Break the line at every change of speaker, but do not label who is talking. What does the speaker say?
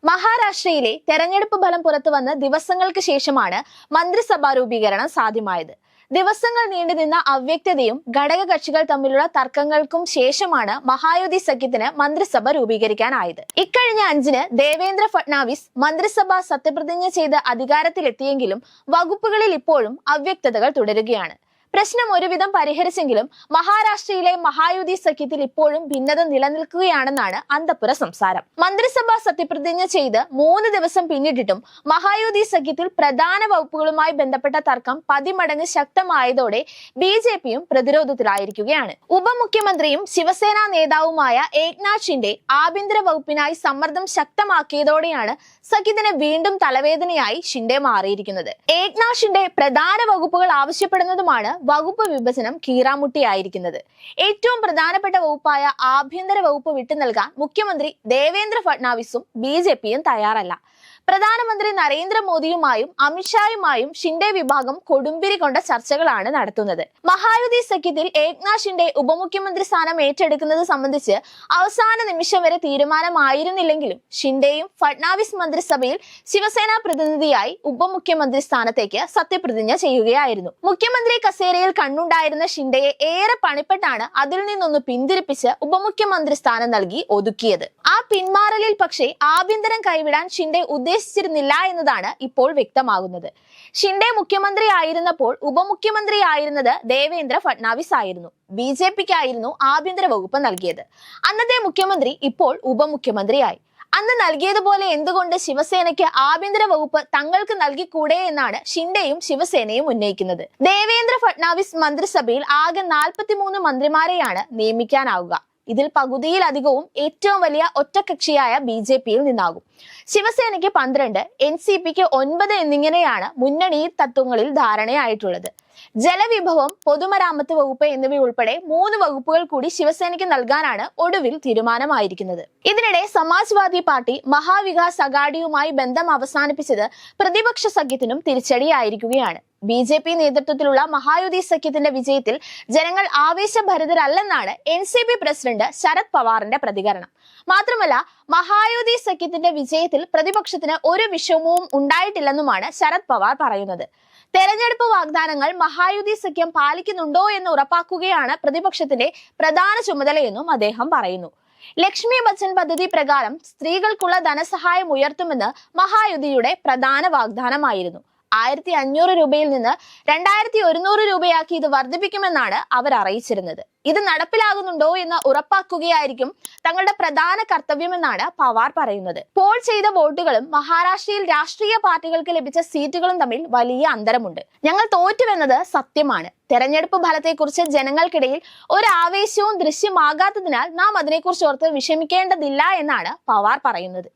മഹാരാഷ്ട്രയിലെ തെരഞ്ഞെടുപ്പ് ഫലം പുറത്തുവന്ന് ദിവസങ്ങൾക്ക് ശേഷമാണ് മന്ത്രിസഭാ രൂപീകരണം സാധ്യമായത്. ദിവസങ്ങൾ നീണ്ടുനിന്ന അവ്യക്തതയും ഘടകകക്ഷികൾ തമ്മിലുള്ള തർക്കങ്ങൾക്കും ശേഷമാണ് മഹായുതി സഖ്യത്തിന് മന്ത്രിസഭ രൂപീകരിക്കാനായത്. ഇക്കഴിഞ്ഞ 5-ന് ദേവേന്ദ്ര ഫട്നാവിസ് മന്ത്രിസഭ സത്യപ്രതിജ്ഞ ചെയ്ത് അധികാരത്തിലെത്തിയെങ്കിലും വകുപ്പുകളിൽ ഇപ്പോഴും അവ്യക്തതകൾ തുടരുകയാണ്. പ്രശ്നം ഒരുവിധം പരിഹരിച്ചെങ്കിലും മഹാരാഷ്ട്രയിലെ മഹായുതി സഖ്യത്തിൽ ഇപ്പോഴും ഭിന്നത നിലനിൽക്കുകയാണെന്നാണ് അന്തഃപുര സംസാരം. മന്ത്രിസഭ സത്യപ്രതിജ്ഞ ചെയ്ത് 3 ദിവസം പിന്നിട്ടിട്ടും മഹായുതി സഖ്യത്തിൽ പ്രധാന വകുപ്പുകളുമായി ബന്ധപ്പെട്ട തർക്കം 10 മടങ്ങ് ശക്തമായതോടെ BJPയും പ്രതിരോധത്തിലായിരിക്കുകയാണ്. ഉപമുഖ്യമന്ത്രിയും ശിവസേന നേതാവുമായ ഏക്നാഥ് ഷിൻഡെ ആഭ്യന്തര വകുപ്പിനായി സമ്മർദ്ദം ശക്തമാക്കിയതോടെയാണ് സഖ്യത്തിന് വീണ്ടും തലവേദനയായി ഷിൻഡെ മാറിയിരിക്കുന്നത്. ഏക്നാഥ് ഷിൻഡെ പ്രധാന വകുപ്പുകൾ ആവശ്യപ്പെടുന്നതുമാണ് വകുപ്പ് വിഭജനം കീറാമുട്ടിയായിരിക്കുന്നത്. ഏറ്റവും പ്രധാനപ്പെട്ട വകുപ്പായ ആഭ്യന്തര വകുപ്പ് വിട്ടു നൽകാൻ മുഖ്യമന്ത്രി ദേവേന്ദ്ര ഫട്നാവിസും BJPയും തയ്യാറല്ല. പ്രധാനമന്ത്രി നരേന്ദ്രമോദിയുമായും അമിത്ഷായുമായും ഷിൻഡെ വിഭാഗം കൊടുമ്പിരി കൊണ്ട ചർച്ചകളാണ് നടത്തുന്നത്. മഹായുതി സഖ്യത്തിൽ ഏക്നാഥ് ഷിൻഡെ ഉപമുഖ്യമന്ത്രി സ്ഥാനം ഏറ്റെടുക്കുന്നത് സംബന്ധിച്ച് അവസാന നിമിഷം വരെ തീരുമാനമായിരുന്നില്ലെങ്കിലും ഷിൻഡെയും ഫട്നാവിസ് മന്ത്രിസഭയിൽ ശിവസേന പ്രതിനിധിയായി ഉപമുഖ്യമന്ത്രി സ്ഥാനത്തേക്ക് സത്യപ്രതിജ്ഞ ചെയ്യുകയായിരുന്നു. മുഖ്യമന്ത്രി കസേരയിൽ കണ്ണുണ്ടായിരുന്ന ഷിൻഡെയെ ഏറെ പണിപ്പെട്ടാണ് അതിൽ നിന്നൊന്ന് പിന്തിരിപ്പിച്ച് ഉപമുഖ്യമന്ത്രി സ്ഥാനം നൽകി ഒതുക്കിയത്. ആ പിന്മാറലിൽ പക്ഷേ ആഭ്യന്തരം കൈവിടാൻ ഷിൻഡെ ഉദ്ദേശിച്ചിരുന്നില്ല എന്നതാണ് ഇപ്പോൾ വ്യക്തമാകുന്നത്. ഷിൻഡെ മുഖ്യമന്ത്രി ആയിരുന്നപ്പോൾ ഉപമുഖ്യമന്ത്രി ആയിരുന്നത് ദേവേന്ദ്ര ഫട്നാവിസ് ആയിരുന്നു. BJPക്കായിരുന്നു ആഭ്യന്തര വകുപ്പ് നൽകിയത്. അന്നത്തെ മുഖ്യമന്ത്രി ഇപ്പോൾ ഉപമുഖ്യമന്ത്രിയായി. അന്ന് നൽകിയതുപോലെ എന്തുകൊണ്ട് ശിവസേനയ്ക്ക് ആഭ്യന്തര വകുപ്പ് തങ്ങൾക്ക് നൽകിക്കൂടെ എന്നാണ് ഷിൻഡെയും ശിവസേനയും ഉന്നയിക്കുന്നത്. ദേവേന്ദ്ര ഫട്നാവിസ് മന്ത്രിസഭയിൽ ആകെ 43 മന്ത്രിമാരെയാണ് നിയമിക്കാനാവുക. ഇതിൽ പകുതിയിലധികവും ഏറ്റവും വലിയ ഒറ്റകക്ഷിയായ BJPയിൽ നിന്നാകും. ശിവസേനയ്ക്ക് 12, NCPക്ക് 9 എന്നിങ്ങനെയാണ് മുന്നണി തത്വങ്ങളിൽ ധാരണയായിട്ടുള്ളത്. ജലവിഭവം, പൊതുമരാമത്ത് വകുപ്പ് എന്നിവയുൾപ്പെടെ 3 വകുപ്പുകൾ കൂടി ശിവസേനയ്ക്ക് നൽകാനാണ് ഒടുവിൽ തീരുമാനമായിരിക്കുന്നത്. ഇതിനിടെ സമാജ്വാദി പാർട്ടി മഹാവികാസ് അഘാഡിയുമായി ബന്ധം അവസാനിപ്പിച്ചത് പ്രതിപക്ഷ സഖ്യത്തിനും തിരിച്ചടിയായിരിക്കുകയാണ്. BJP നേതൃത്വത്തിലുള്ള മഹായുതി സഖ്യത്തിന്റെ വിജയത്തിൽ ജനങ്ങൾ ആവേശഭരിതരല്ലെന്നാണ് NCP പ്രസിഡന്റ് ശരത് പവാറിന്റെ പ്രതികരണം. മാത്രമല്ല, മഹായുതി സഖ്യത്തിന്റെ വിജയത്തിൽ പ്രതിപക്ഷത്തിന് ഒരു വിഷമവും ഉണ്ടായിട്ടില്ലെന്നുമാണ് ശരത് പവാർ പറയുന്നത്. തെരഞ്ഞെടുപ്പ് വാഗ്ദാനങ്ങൾ മഹായുതി സഖ്യം പാലിക്കുന്നുണ്ടോ എന്ന് ഉറപ്പാക്കുകയാണ് പ്രതിപക്ഷത്തിന്റെ പ്രധാന ചുമതലയെന്നും അദ്ദേഹം പറയുന്നു. ലക്ഷ്മി ബച്ചൻ പദ്ധതി പ്രകാരം സ്ത്രീകൾക്കുള്ള ധനസഹായം ഉയർത്തുമെന്ന് മഹായുതിയുടെ പ്രധാന വാഗ്ദാനമായിരുന്നു. 1500 രൂപയിൽ നിന്ന് 2100 രൂപയാക്കി ഇത് വർദ്ധിപ്പിക്കുമെന്നാണ് അവർ അറിയിച്ചിരുന്നത്. ഇത് നടപ്പിലാകുന്നുണ്ടോ എന്ന് ഉറപ്പാക്കുകയായിരിക്കും തങ്ങളുടെ പ്രധാന കർത്തവ്യമെന്നാണ് പവാർ പറയുന്നത്. പോൾ ചെയ്ത വോട്ടുകളും മഹാരാഷ്ട്രയിൽ രാഷ്ട്രീയ പാർട്ടികൾക്ക് ലഭിച്ച സീറ്റുകളും തമ്മിൽ വലിയ അന്തരമുണ്ട്. ഞങ്ങൾ തോറ്റുവെന്നത് സത്യമാണ്. തെരഞ്ഞെടുപ്പ് ഫലത്തെക്കുറിച്ച് ജനങ്ങൾക്കിടയിൽ ഒരു ആവേശവും ദൃശ്യമാകാത്തതിനാൽ നാം അതിനെക്കുറിച്ച് ഓർത്ത് വിഷമിക്കേണ്ടതില്ല എന്നാണ് പവാർ പറയുന്നത്.